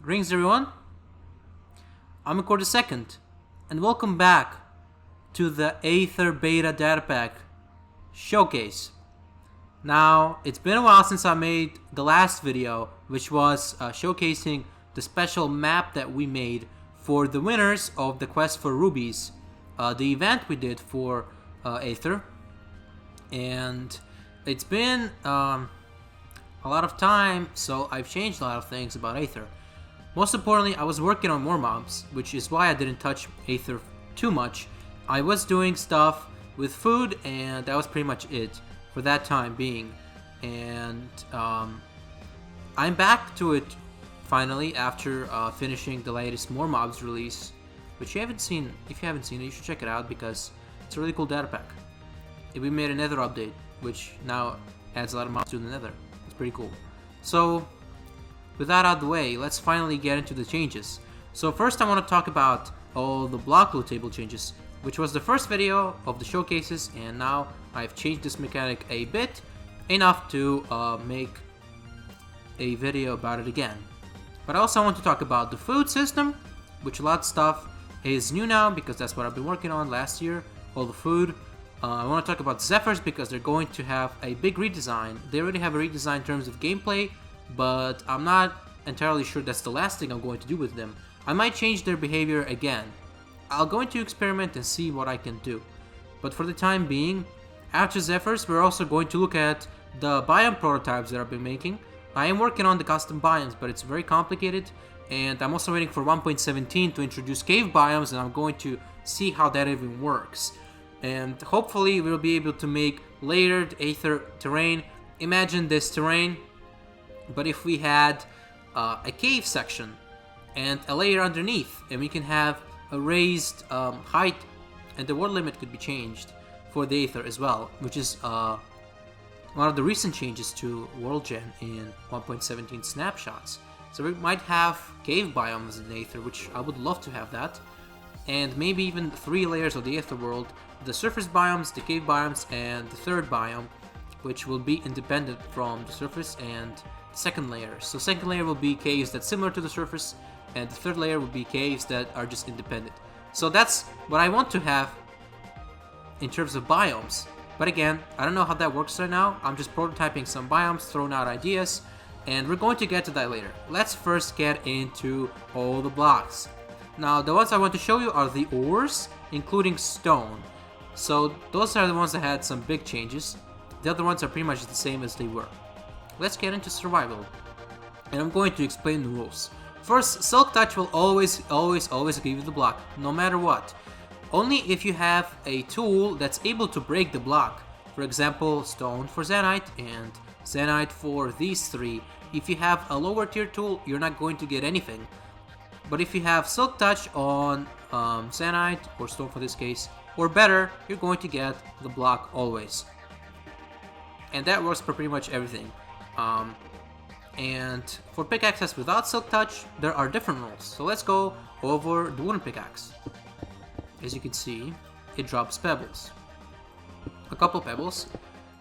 Greetings everyone, I'm Record the Second, and welcome back to the Aether Beta Data Pack Showcase. Now, it's been a while since I made the last video, which was showcasing the special map that we made for the winners of the Quest for Rubies, the event we did for Aether. And it's been a lot of time, so I've changed a lot of things about Aether. Most importantly, I was working on more mobs, which is why I didn't touch Aether too much. I was doing stuff with food, and that was pretty much it for that time being. And I'm back to it finally after finishing the latest More Mobs release, which you haven't seen. If you haven't seen it, you should check it out because it's a really cool data pack. We made a Nether update, which now adds a lot of mobs to the Nether. It's pretty cool. So, with that out of the way, let's finally get into the changes. So first I want to talk about all the block loot table changes, which was the first video of the showcases, and now I've changed this mechanic a bit, enough to make a video about it again. But I also want to talk about the food system, which a lot of stuff is new now because that's what I've been working on last year, all the food. I want to talk about Zephyrs because they're going to have a big redesign. They already have a redesign in terms of gameplay, but I'm not entirely sure that's the last thing I'm going to do with them. I might change their behavior again. I'll go into experiment and see what I can do. But for the time being, after Zephyrs, we're also going to look at the biome prototypes that I've been making. I am working on the custom biomes, but it's very complicated, and I'm also waiting for 1.17 to introduce cave biomes, and I'm going to see how that even works. And hopefully we'll be able to make layered Aether terrain. Imagine this terrain, but if we had a cave section and a layer underneath, and we can have a raised height, and the world limit could be changed for the Aether as well, which is one of the recent changes to World Gen in 1.17 snapshots. So we might have cave biomes in Aether, which I would love to have that, and maybe even 3 layers of the Aether world: the surface biomes, the cave biomes, and the third biome, which will be independent from the surface and second layer. So second layer will be caves that's similar to the surface, and the third layer will be caves that are just independent. So that's what I want to have in terms of biomes. But again, I don't know how that works right now. I'm just prototyping some biomes, throwing out ideas, and we're going to get to that later. Let's first get into all the blocks. Now, the ones I want to show you are the ores, including stone. So those are the ones that had some big changes. The other ones are pretty much the same as they were. Let's get into survival, and I'm going to explain the rules. First, Silk Touch will always give you the block, no matter what. Only if you have a tool that's able to break the block. For example, Stone for Zanite and Zanite for these 3. If you have a lower tier tool, you're not going to get anything. But if you have Silk Touch on Zanite, or Stone for this case, or better, you're going to get the block always. And that works for pretty much everything. And for pickaxes without Silk Touch, there are different rules. So let's go over the wooden pickaxe. As you can see, it drops pebbles. A couple pebbles.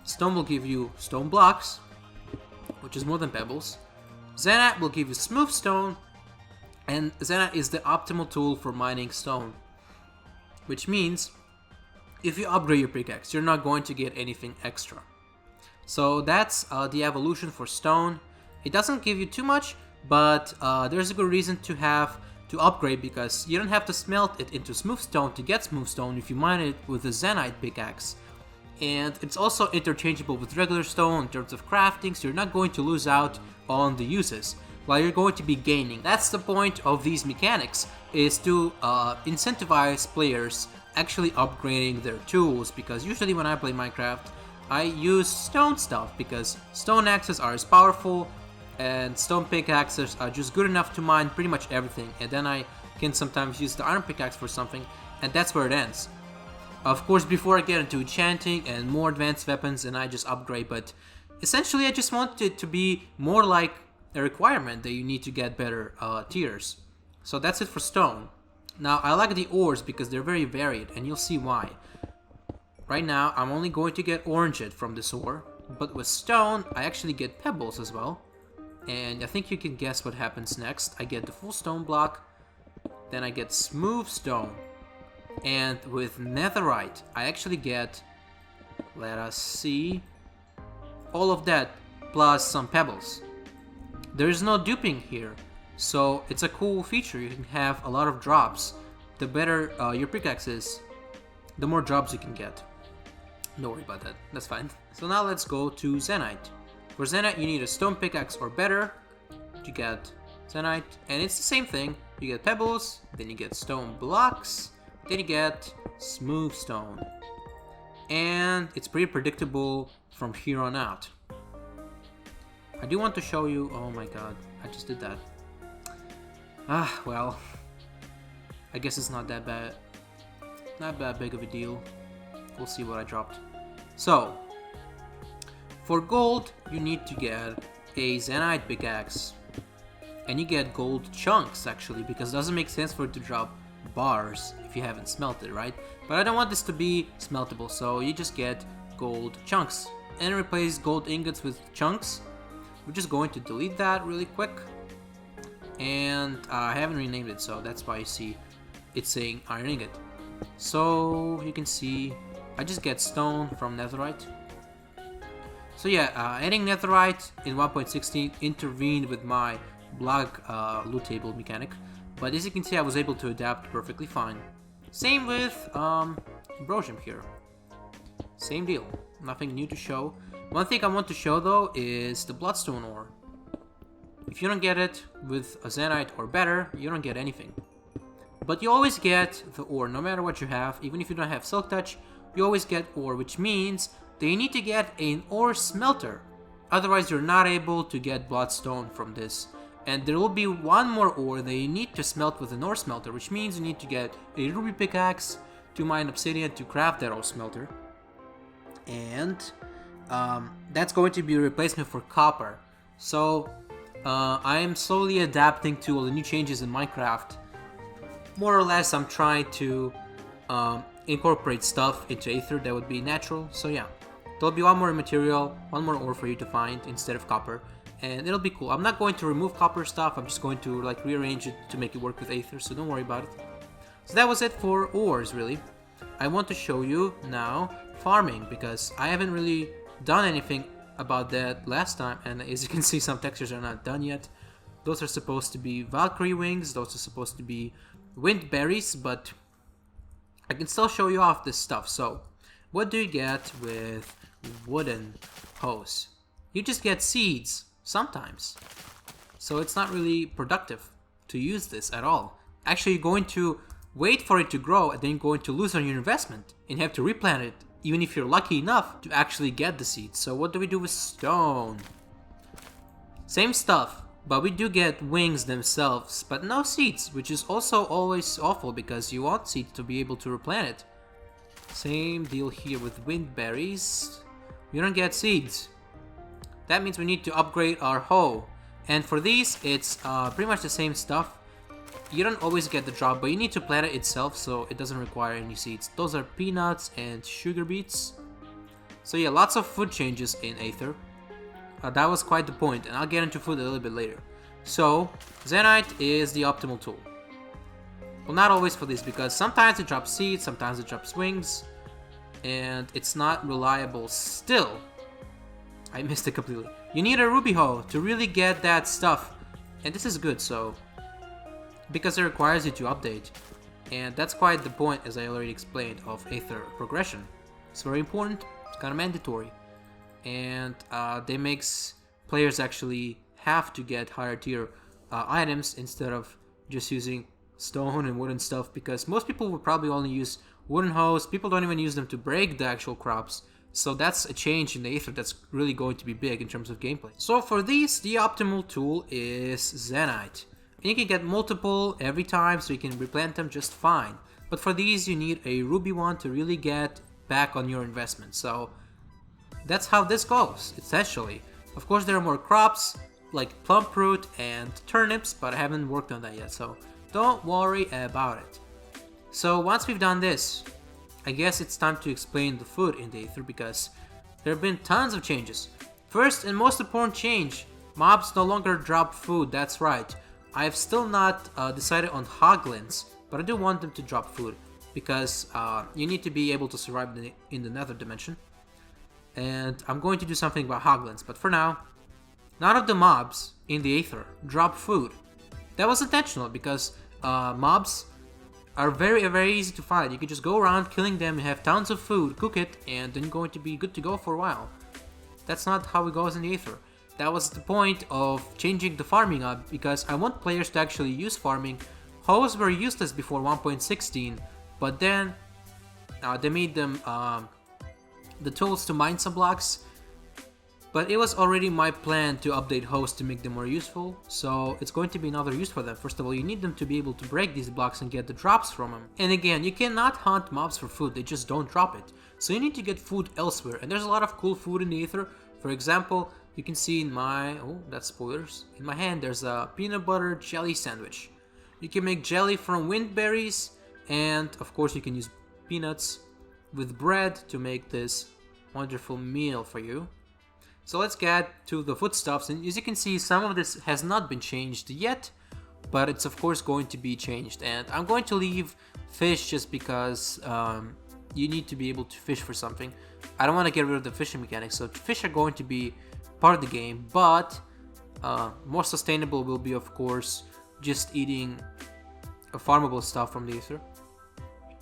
Stone will give you stone blocks, which is more than pebbles. Zanite will give you smooth stone, and Zanite is the optimal tool for mining stone. Which means, if you upgrade your pickaxe, you're not going to get anything extra. So that's the evolution for stone. It doesn't give you too much, but there's a good reason to upgrade, because you don't have to smelt it into smooth stone to get smooth stone if you mine it with a Zanite pickaxe. And it's also interchangeable with regular stone in terms of crafting, so you're not going to lose out on the uses, while you're going to be gaining. That's the point of these mechanics, is to incentivize players actually upgrading their tools, because usually when I play Minecraft, I use stone stuff because stone axes are as powerful and stone pickaxes are just good enough to mine pretty much everything, and then I can sometimes use the iron pickaxe for something, and that's where it ends. Of course, before I get into enchanting and more advanced weapons, and I just upgrade, but essentially I just want it to be more like a requirement that you need to get better tiers. So that's it for stone. Now, I like the ores because they're very varied, and you'll see why. Right now, I'm only going to get orangeite from this ore, but with stone, I actually get pebbles as well. And I think you can guess what happens next. I get the full stone block, then I get smooth stone. And with netherite, I actually get, let us see, all of that plus some pebbles. There is no duping here, so it's a cool feature. You can have a lot of drops. The better your pickaxe is, the more drops you can get. Don't worry about that, that's fine. So now let's go to Zenyte. For Zenyte, you need a stone pickaxe or better. You get Zenyte, and it's the same thing. You get pebbles, then you get stone blocks, then you get smooth stone. And it's pretty predictable from here on out. I do want to show you, oh my god, I just did that. Well, I guess it's not that bad. Not that big of a deal. We'll see what I dropped. So, for gold, you need to get a Zenyte pickaxe. And you get gold chunks, actually, because it doesn't make sense for it to drop bars if you haven't smelted, right? But I don't want this to be smeltable, so you just get gold chunks. And replace gold ingots with chunks. We're just going to delete that really quick. And I haven't renamed it, so that's why you see it's saying iron ingot. So you can see I just get stone from netherite. So yeah, adding netherite in 1.16 intervened with my block loot table mechanic, but as you can see I was able to adapt perfectly fine. Same with Brosium here. Same deal, nothing new to show. One thing I want to show though is the bloodstone ore. If you don't get it with a Zenyte or better, you don't get anything. But you always get the ore, no matter what you have. Even if you don't have Silk Touch, you always get ore, which means that you need to get an ore smelter. Otherwise, you're not able to get bloodstone from this. And there will be one more ore that you need to smelt with an ore smelter, which means you need to get a ruby pickaxe to mine obsidian to craft that ore smelter. And that's going to be a replacement for copper. So I am slowly adapting to all the new changes in Minecraft. More or less, I'm trying to incorporate stuff into Aether that would be natural. So yeah, there'll be one more material, one more ore for you to find instead of copper, and it'll be cool. I'm not going to remove copper stuff. I'm just going to like rearrange it to make it work with Aether. So don't worry about it. So that was it for ores, really. I want to show you now farming because I haven't really done anything about that last time, and as you can see, some textures are not done yet. Those are supposed to be Valkyrie wings. Those are supposed to be wind berries, but I can still show you off this stuff. So what do you get with wooden hose? You just get seeds sometimes, so it's not really productive to use this at all. Actually, you're going to wait for it to grow and then you're going to lose on your investment and have to replant it, even if you're lucky enough to actually get the seeds. So what do we do with stone? Same stuff, but we do get wings themselves, but no seeds, which is also always awful because you want seeds to be able to replant it. Same deal here with wind berries. We don't get seeds. That means we need to upgrade our hoe. And for these, it's pretty much the same stuff. You don't always get the drop, but you need to plant it itself, so it doesn't require any seeds. Those are peanuts and sugar beets. So yeah, lots of food changes in Aether. That was quite the point, and I'll get into food a little bit later. So, Zenyte is the optimal tool. Well, not always for this, because sometimes it drops seeds, sometimes it drops wings, and it's not reliable still. I missed it completely. You need a ruby hoe to really get that stuff, and this is good, so because it requires you to update, and that's quite the point, as I already explained, of Aether progression. It's very important, it's kind of mandatory, and they makes players actually have to get higher tier items instead of just using stone and wooden stuff, because most people would probably only use wooden hoes. People don't even use them to break the actual crops. So that's a change in the Aether that's really going to be big in terms of gameplay. So for these, the optimal tool is Zenyte. And you can get multiple every time, so you can replant them just fine. But for these, you need a ruby one to really get back on your investment. So that's how this goes, essentially. Of course, there are more crops, like plum fruit and turnips, but I haven't worked on that yet, so don't worry about it. So once we've done this, I guess it's time to explain the food in the Aether, because there have been tons of changes. First and most important change Mobs no longer drop food, that's right. I have still not decided on hoglins, but I do want them to drop food because you need to be able to survive in the nether dimension. And I'm going to do something about hoglins, but for now, none of the mobs in the Aether drop food. That was intentional because mobs are very, very easy to find. You can just go around killing them, you have tons of food, cook it, and then you're going to be good to go for a while. That's not how it goes in the Aether. That was the point of changing the farming up, because I want players to actually use farming. Hoes were useless before 1.16, but then they made them the tools to mine some blocks. But it was already my plan to update hoes to make them more useful, so it's going to be another use for them. First of all, you need them to be able to break these blocks and get the drops from them. And again, you cannot hunt mobs for food, they just don't drop it. So you need to get food elsewhere, and there's a lot of cool food in the Aether. For example, you can see in my, oh, that's spoilers. In my hand, there's a peanut butter jelly sandwich. You can make jelly from wind berries, and of course you can use peanuts with bread to make this wonderful meal for you. So let's get to the foodstuffs, and as you can see, some of this has not been changed yet, but it's of course going to be changed. And I'm going to leave fish just because you need to be able to fish for something. I don't want to get rid of the fishing mechanics, so fish are going to be part of the game, but more sustainable will be of course just eating farmable stuff from the Aether.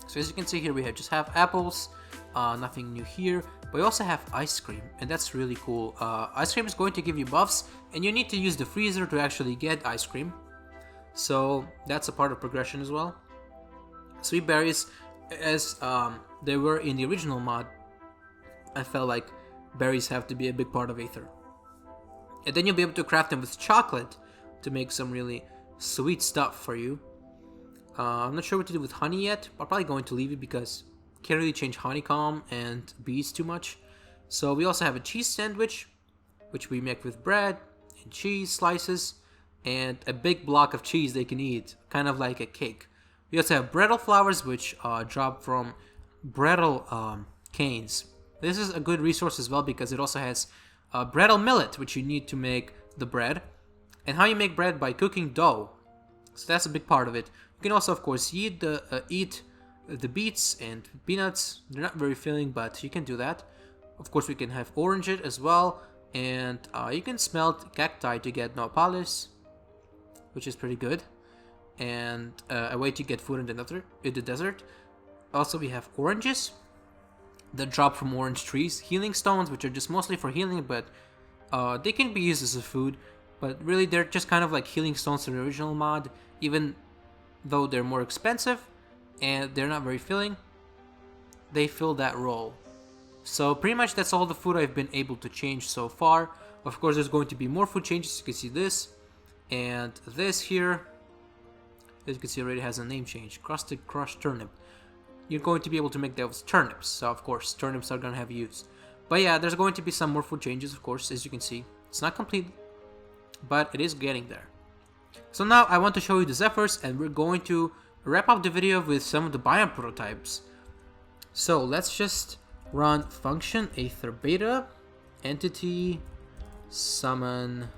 So as you can see here, we just have apples, nothing new here, but we also have ice cream, and that's really cool. Ice cream is going to give you buffs, and you need to use the freezer to actually get ice cream, so that's a part of progression as well. Sweet berries, as they were in the original mod, I felt like berries have to be a big part of Aether. And then you'll be able to craft them with chocolate to make some really sweet stuff for you. I'm not sure what to do with honey yet. I'm probably going to leave it because can't really change honeycomb and bees too much. So we also have a cheese sandwich, which we make with bread and cheese slices and a big block of cheese they can eat, kind of like a cake. We also have Bridal flowers, which drop from Bridal canes. This is a good resource as well because it also has Bridal millet, which you need to make the bread. And how you make bread? By cooking dough. So that's a big part of it. You can also, of course, eat the beets and peanuts. They're not very filling, but you can do that. Of course, we can have orange it as well, and you can smelt cacti to get nopales, which is pretty good, and a way to get food in the desert. Also, we have oranges that drop from orange trees, healing stones, which are just mostly for healing, but they can be used as a food. But really, they're just kind of like healing stones in the original mod, even though they're more expensive and they're not very filling, they fill that role. So pretty much that's all the food I've been able to change so far. Of course, there's going to be more food changes. You can see this and this here. As you can see, it already has a name change. Crusted crushed turnip. You're going to be able to make those turnips. So of course, turnips are going to have use. But yeah, there's going to be some more food changes, of course, as you can see. It's not complete, but it is getting there. So now I want to show you the Zephyrs, and we're going to wrap up the video with some of the biome prototypes. So let's just run function Aether beta entity summon,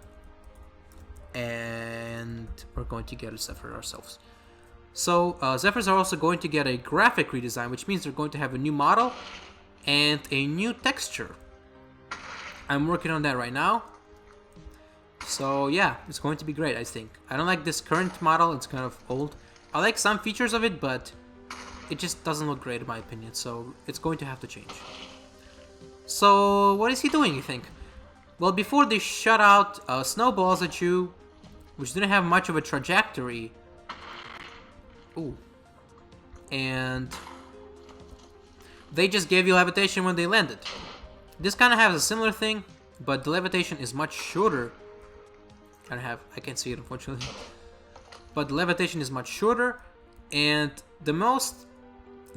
and we're going to get a Zephyr ourselves. So Zephyrs are also going to get a graphic redesign, which means they're going to have a new model and a new texture. I'm working on that right now. So yeah, it's going to be great, I think. I don't like this current model, it's kind of old. I like some features of it, but it just doesn't look great in my opinion, so it's going to have to change. So what is he doing, you think? Well, before they shot out snowballs at you, which didn't have much of a trajectory. Ooh. And they just gave you levitation when they landed. This kind of has a similar thing, but the levitation is much shorter. I can't see it unfortunately. But the levitation is much shorter, and the most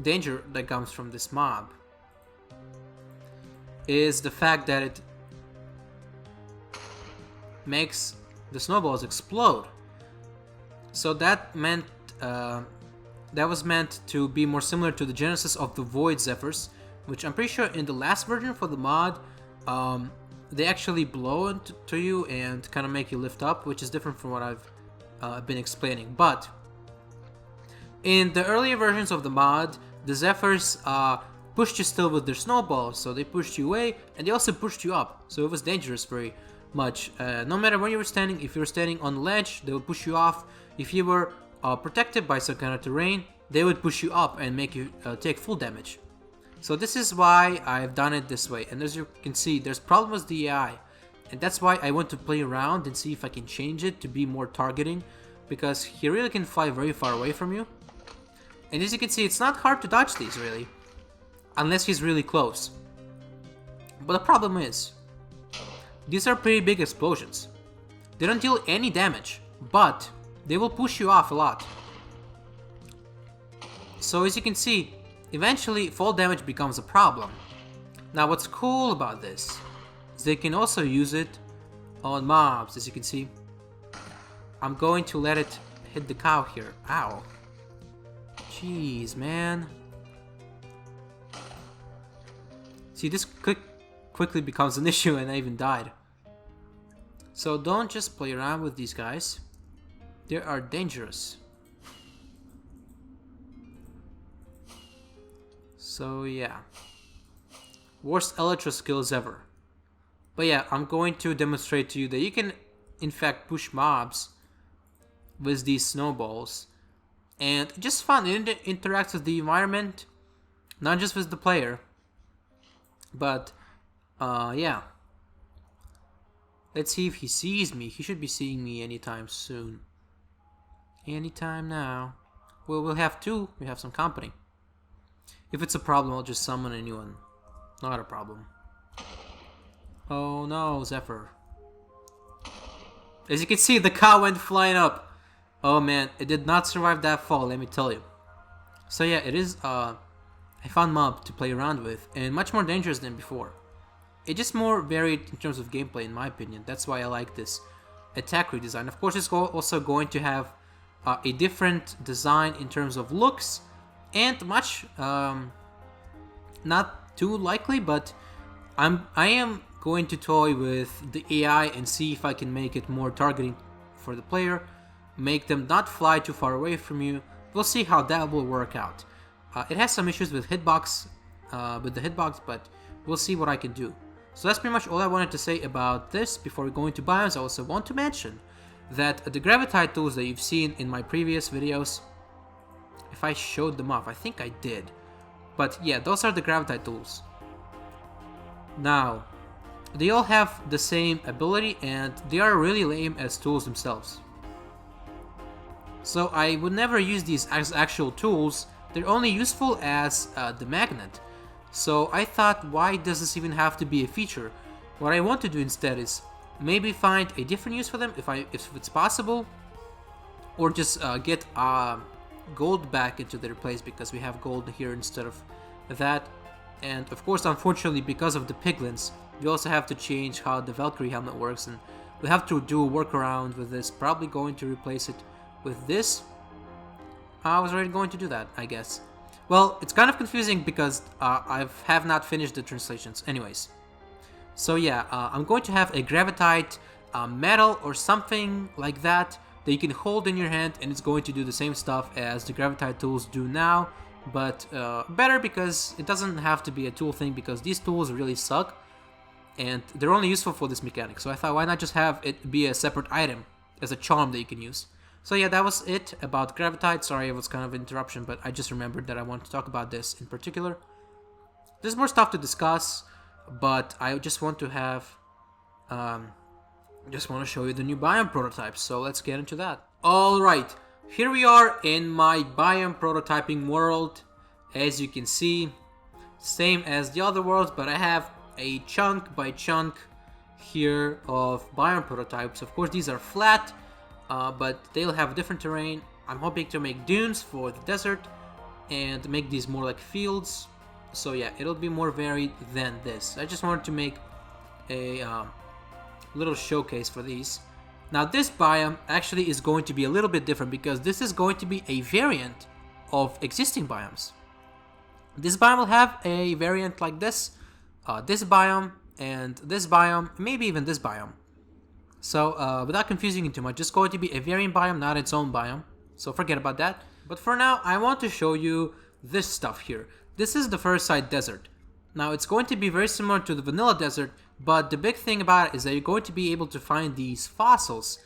danger that comes from this mob is the fact that it makes the snowballs explode. So that meant that was meant to be more similar to the genesis of the Void Zephyrs, which I'm pretty sure in the last version for the mod, they actually blow into you and kind of make you lift up, which is different from what I've been explaining. But in the earlier versions of the mod, the Zephyrs pushed you still with their snowballs, so they pushed you away, and they also pushed you up, so it was dangerous very much. No matter where you were standing, if you were standing on the ledge, they would push you off. If you were protected by some kind of terrain, they would push you up and make you take full damage. So this is why I've done it this way, and as you can see, there's problems with the AI, and that's why I want to play around and see if I can change it to be more targeting, because he really can fly very far away from you. And as you can see, it's not hard to dodge these really, unless he's really close. But the problem is, these are pretty big explosions. They don't deal any damage, but they will push you off a lot. So as you can see, eventually fall damage becomes a problem. Now what's cool about this is they can also use it on mobs, as you can see. I'm going to let it hit the cow here. Ow. Jeez, man. See, this quickly becomes an issue, and I even died. So don't just play around with these guys. They are dangerous. So yeah. Worst Elytra skills ever. But yeah, I'm going to demonstrate to you that you can in fact push mobs with these snowballs. And just fun, it interacts with the environment, not just with the player. But, yeah. Let's see if he sees me. He should be seeing me anytime soon. Anytime now. Well, we'll have two. We have some company. If it's a problem, I'll just summon a new one. Not a problem. Oh no, Zephyr. As you can see, the cow went flying up. Oh man, it did not survive that fall, let me tell you. So yeah, it is a fun mob to play around with, and much more dangerous than before. It's just more varied in terms of gameplay, in my opinion. That's why I like this attack redesign. Of course, it's also going to have a different design in terms of looks, and much not too likely, but I am going to toy with the AI and see if I can make it more targeting for the player, make them not fly too far away from you. We'll see how that will work out. It has some issues with the hitbox, but we'll see what I can do. So that's pretty much all I wanted to say about this. Before we go into Biomes, I also want to mention that the Gravitite tools that you've seen in my previous videos, if I showed them off, I think I did. But yeah, those are the Gravitite tools. Now, they all have the same ability and they are really lame as tools themselves. So I would never use these as actual tools. They're only useful as the magnet. So I thought, why does this even have to be a feature? What I want to do instead is maybe find a different use for them if it's possible, or just get gold back into their place because we have gold here instead of that. And of course, unfortunately, because of the piglins, we also have to change how the Valkyrie helmet works, and we have to do a workaround with this. Probably going to replace it with this. I was already going to do that, I guess. Well, it's kind of confusing because I have not finished the translations anyways. So yeah, I'm going to have a Gravitite metal or something like that that you can hold in your hand, and it's going to do the same stuff as the Gravitite tools do now, but better because it doesn't have to be a tool thing, because these tools really suck and they're only useful for this mechanic. So I thought, why not just have it be a separate item as a charm that you can use. So yeah, that was it about Gravitite. Sorry, it was kind of an interruption, but I just remembered that I wanted to talk about this in particular. There's more stuff to discuss, but I just want to have, just want to show you the new biome prototypes. So let's get into that. All right, here we are in my biome prototyping world. As you can see, same as the other worlds, but I have a chunk by chunk here of biome prototypes. Of course, these are flat. But they'll have different terrain. I'm hoping to make dunes for the desert and make these more like fields. So yeah, it'll be more varied than this. I just wanted to make a little showcase for these. Now this biome actually is going to be a little bit different because this is going to be a variant of existing biomes. This biome will have a variant like this. This biome and this biome, maybe even this biome. So without confusing it too much, it's going to be a variant biome, not its own biome. So forget about that. But for now, I want to show you this stuff here. This is the Ferrocite Desert. Now it's going to be very similar to the Vanilla Desert, but the big thing about it is that you're going to be able to find these fossils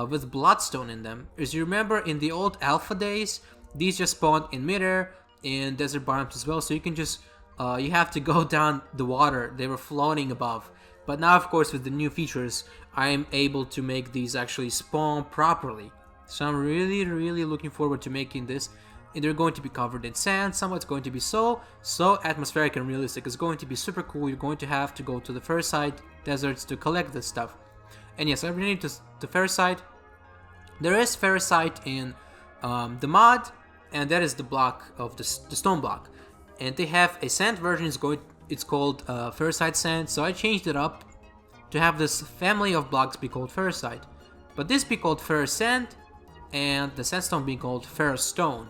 with bloodstone in them. As you remember, in the old alpha days, these just spawned in midair, in desert biomes as well, so you can just, you have to go down the water. They were floating above. But now, of course, with the new features, I am able to make these actually spawn properly. So I'm really looking forward to making this. And they're going to be covered in sand. Some of it's going to be so atmospheric and realistic. It's going to be super cool. You're going to have to go to the Ferrocite deserts to collect this stuff. And yes, I really need the Ferrocite. There is Ferrocite in the mod, and that is the block of the stone block. And they have a sand version. It's called Ferrocite Sand. So I changed it up to have this family of blocks be called Ferrocite. But this be called Ferrosand, and the sandstone being called Ferrostone.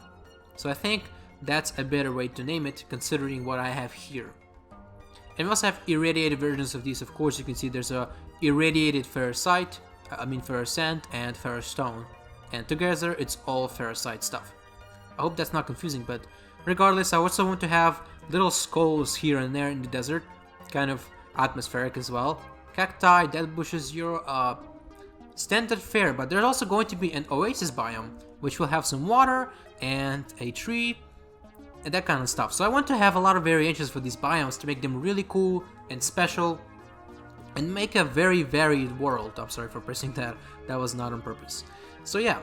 So I think that's a better way to name it, considering what I have here. And we also have irradiated versions of these. Of course, you can see there's a irradiated Ferrosite, Ferrosand, and Ferrostone. And together, it's all Ferrocite stuff. I hope that's not confusing, but regardless, I also want to have little skulls here and there in the desert, kind of atmospheric as well. Cacti, dead bushes, your standard fare, but there's also going to be an oasis biome, which will have some water and a tree and that kind of stuff. So I want to have a lot of variations for these biomes to make them really cool and special and make a very varied world. I'm sorry for pressing that. That was not on purpose. So yeah,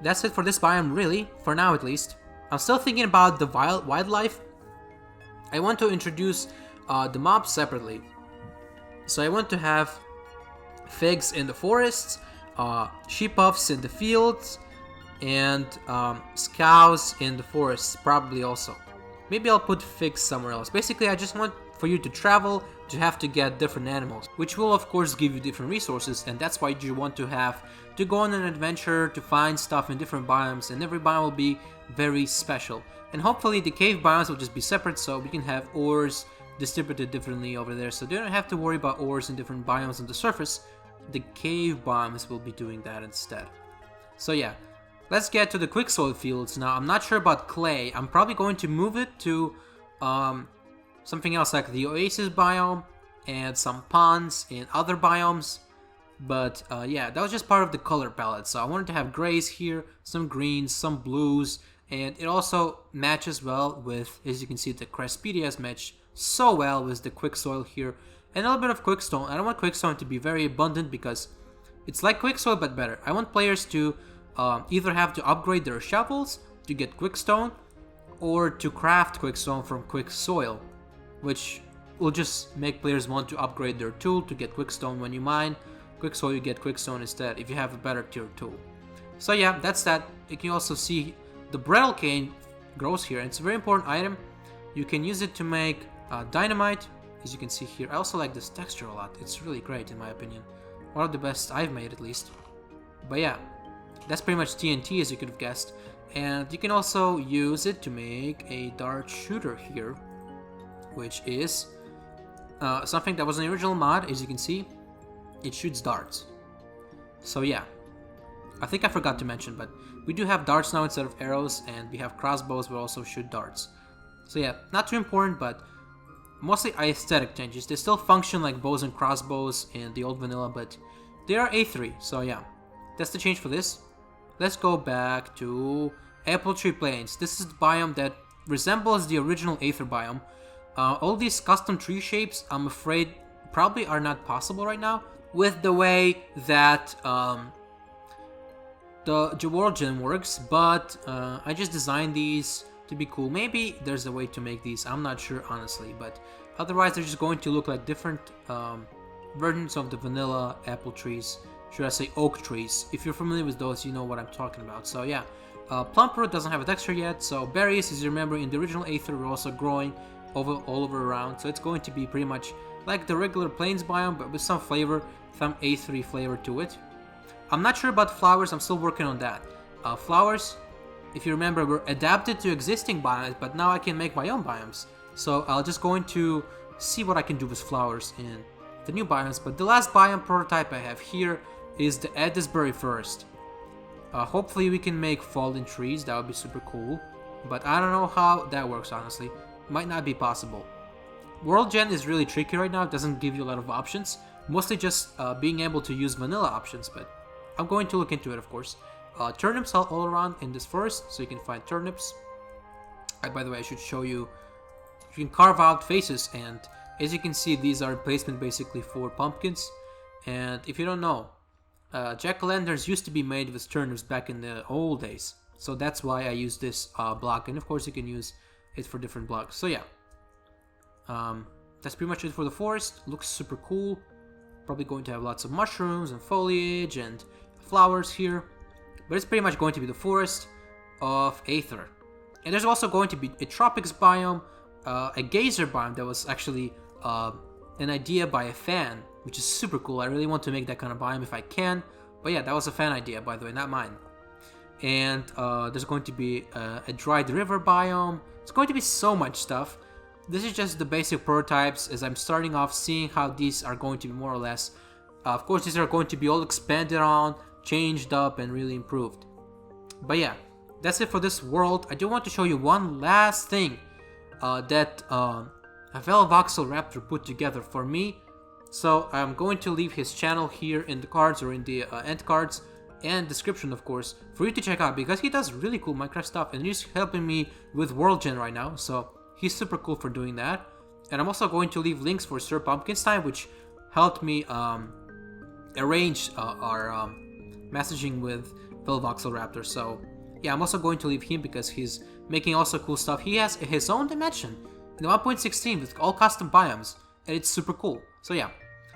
that's it for this biome, really, for now at least. I'm still thinking about the wildlife. I want to introduce the mobs separately. So I want to have figs in the forests, sheep puffs in the fields, and scows in the forests, probably also. Maybe I'll put figs somewhere else. Basically, I just want for you to travel, to have to get different animals, which will of course give you different resources, and that's why you want to have to go on an adventure to find stuff in different biomes, and every biome will be very special. And hopefully the cave biomes will just be separate, so we can have ores distributed differently over there, so you don't have to worry about ores in different biomes on the surface. The cave biomes will be doing that instead. So yeah, let's get to the quick soil fields. Now, I'm not sure about clay. I'm probably going to move it to something else like the oasis biome and some ponds in other biomes. But yeah, that was just part of the color palette. So I wanted to have grays here, some greens, some blues, and it also matches well with, as you can see, the Crespedias match so well with the quick soil here. And a little bit of quickstone. I don't want quickstone to be very abundant because it's like quick soil but better. I want players to either have to upgrade their shovels to get quickstone, or to craft quickstone from quick soil, which will just make players want to upgrade their tool to get quickstone. When you mine quick soil, you get quickstone instead if you have a better tier tool. So yeah, that's that. You can also see the Bridal cane grows here, and it's a very important item. You can use it to make dynamite, as you can see here. I also like this texture a lot. It's really great in my opinion. One of the best I've made at least. But yeah, that's pretty much TNT, as you could have guessed. And you can also use it to make a dart shooter here, which is something that was in the original mod. As you can see, it shoots darts. So yeah, I think I forgot to mention, but we do have darts now instead of arrows, and we have crossbows will also shoot darts. So yeah, not too important, but mostly aesthetic changes. They still function like bows and crossbows in the old vanilla, but they are A3, so yeah, that's the change for this. Let's go back to Apple Tree Plains. This is the biome that resembles the original Aether biome. All these custom tree shapes, I'm afraid, probably are not possible right now with the way that the world gen works, but I just designed these to be cool. Maybe there's a way to make these, I'm not sure honestly, but otherwise they're just going to look like different versions of the vanilla apple trees. Should I say oak trees? If you're familiar with those, you know what I'm talking about. So yeah, Plumproot doesn't have a texture yet, so berries, as you remember in the original Aether, were also growing all over around, so it's going to be pretty much like the regular plains biome, but with some flavor, some A3 flavor to it. I'm not sure about flowers, I'm still working on that. Flowers, if you remember, were adapted to existing biomes, but now I can make my own biomes. So I'll just going to see what I can do with flowers in the new biomes. But the last biome prototype I have here is the Edisbury Forest. Hopefully we can make fallen trees, that would be super cool. But I don't know how that works, honestly. Might not be possible. World Gen is really tricky right now, it doesn't give you a lot of options. Mostly just being able to use vanilla options, but I'm going to look into it, of course. Turnips all around in this forest, so you can find turnips. By the way, I should show you, you can carve out faces, and as you can see, these are placement basically for pumpkins. And if you don't know, jack-o'-lanterns used to be made with turnips back in the old days. So that's why I use this block, and of course you can use it for different blocks. So yeah, that's pretty much it for the forest. Looks super cool. Probably going to have lots of mushrooms and foliage and flowers here. But it's pretty much going to be the forest of Aether. And there's also going to be a Tropics biome, a geyser biome that was actually an idea by a fan, which is super cool. I really want to make that kind of biome if I can. But yeah, that was a fan idea, by the way, not mine. And there's going to be a dried river biome. It's going to be so much stuff. This is just the basic prototypes as I'm starting off seeing how these are going to be more or less. Of course, these are going to be all expanded on, changed up, and really improved. But yeah, that's it for this world. I do want to show you one last thing that a Velvax Raptor put together for me. So I'm going to leave his channel here in the cards or in the end cards and description, of course, for you to check out, because he does really cool Minecraft stuff and he's helping me with World Gen right now, so he's super cool for doing that. And I'm also going to leave links for Sir Pumpkinstein, which helped me arrange our messaging with Velvax Raptor. So yeah, I'm also going to leave him because he's making also cool stuff. He has his own dimension in 1.16 with all custom biomes, and it's super cool. So yeah,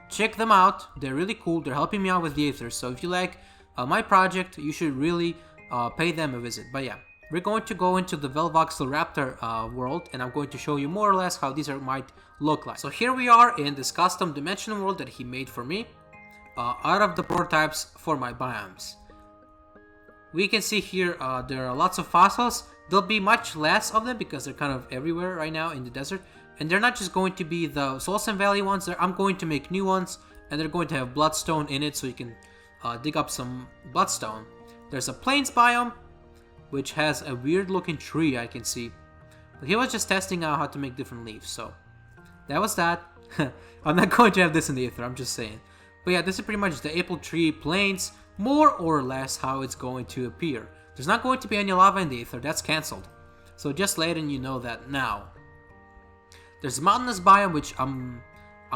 check them out. They're really cool. They're helping me out with the Aether. So if you like my project, you should really pay them a visit. But yeah, we're going to go into the Velvax Raptor world, and I'm going to show you more or less how these might look like. So here we are in this custom dimension world that he made for me out of the prototypes for my biomes. We can see here there are lots of fossils. There'll be much less of them because they're kind of everywhere right now in the desert. And they're not just going to be the Solston Valley ones. I'm going to make new ones, and they're going to have bloodstone in it so you can dig up some bloodstone. There's a plains biome, which has a weird looking tree I can see. But he was just testing out how to make different leaves, so that was that. I'm not going to have this in the Aether, I'm just saying. But yeah, this is pretty much the apple tree plains, more or less how it's going to appear. There's not going to be any lava in the Aether, that's cancelled. So just letting you know that now. There's mountainous biome, which I'm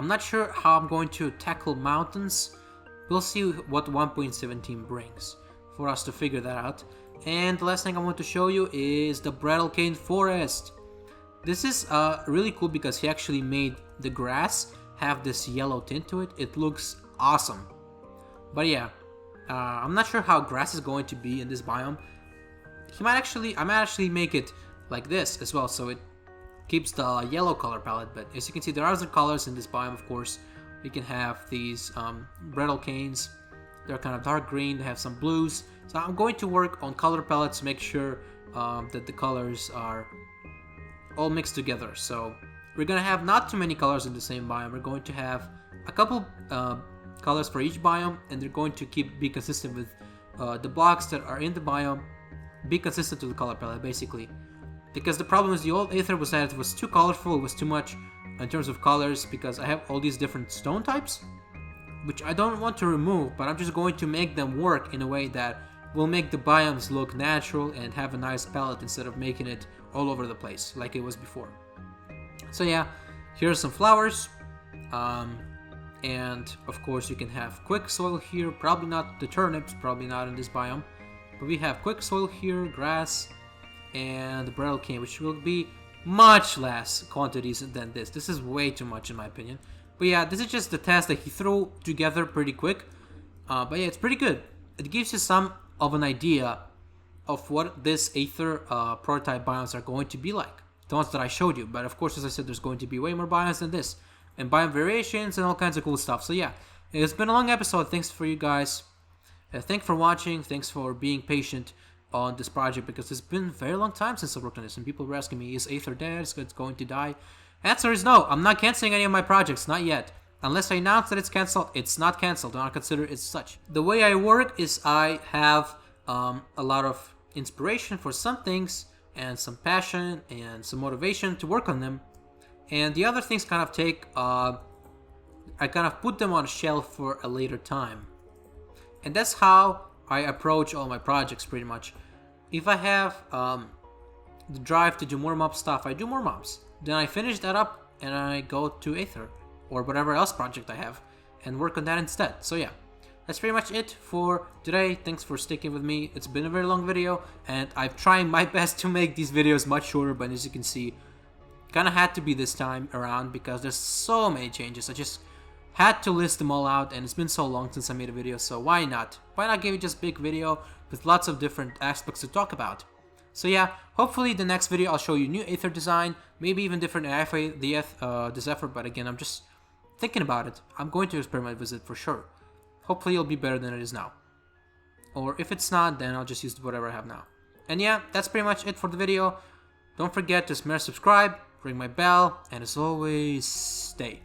not sure how I'm going to tackle mountains. We'll see what 1.17 brings for us to figure that out. And the last thing I want to show you is the Bridal Forest. This is really cool because he actually made the grass have this yellow tint to it. It looks awesome. But yeah, I'm not sure how grass is going to be in this biome. I might actually make it like this as well, so it keeps the yellow color palette. But as you can see, there are other colors in this biome, of course. We can have these Bridal canes. They're kind of dark green, they have some blues. So I'm going to work on color palettes to make sure that the colors are all mixed together. So we're going to have not too many colors in the same biome. We're going to have a couple colors for each biome, and they're going to be consistent with the blocks that are in the biome, be consistent to the color palette basically. Because the problem with the old Aether was that it was too colorful, it was too much in terms of colors, because I have all these different stone types, which I don't want to remove, but I'm just going to make them work in a way that will make the biomes look natural and have a nice palette instead of making it all over the place like it was before. So yeah, here's some flowers, and of course you can have quick soil here, probably not the turnips, probably not in this biome, but we have quick soil here, grass, and the Bridal cane, which will be much less quantities than this. This is way too much in my opinion. But yeah, this is just the test that he threw together pretty quick. But yeah, it's pretty good. It gives you some of an idea of what this Aether prototype biomes are going to be like. The ones that I showed you. But of course, as I said, there's going to be way more biomes than this. And biome variations and all kinds of cool stuff. So yeah, it's been a long episode. Thanks for you guys. Thanks for watching. Thanks for being patient on this project, because it's been a very long time since I worked on this. And people were asking me, is Aether dead? Is it going to die? Answer is no. I'm not canceling any of my projects. Not yet. Unless I announce that it's cancelled, it's not cancelled. Do not consider it such. The way I work is I have a lot of inspiration for some things and some passion and some motivation to work on them. And the other things kind of take, I kind of put them on a shelf for a later time. And that's how I approach all my projects pretty much. If I have the drive to do more mob stuff, I do more mobs. Then I finish that up and I go to Aether or whatever else project I have and work on that instead. So yeah, that's pretty much it for today. Thanks for sticking with me. It's been a very long video and I've tried my best to make these videos much shorter, but as you can see, kind of had to be this time around because there's so many changes. I just had to list them all out and it's been so long since I made a video, so why not? Why not give you just a big video with lots of different aspects to talk about? So yeah, hopefully the next video I'll show you new Aether design, maybe even different the Zephyr, but again, I'm just thinking about it. I'm going to experiment with it for sure. Hopefully it'll be better than it is now. Or if it's not, then I'll just use whatever I have now. And yeah, that's pretty much it for the video. Don't forget to smash subscribe, ring my bell, and as always, stay.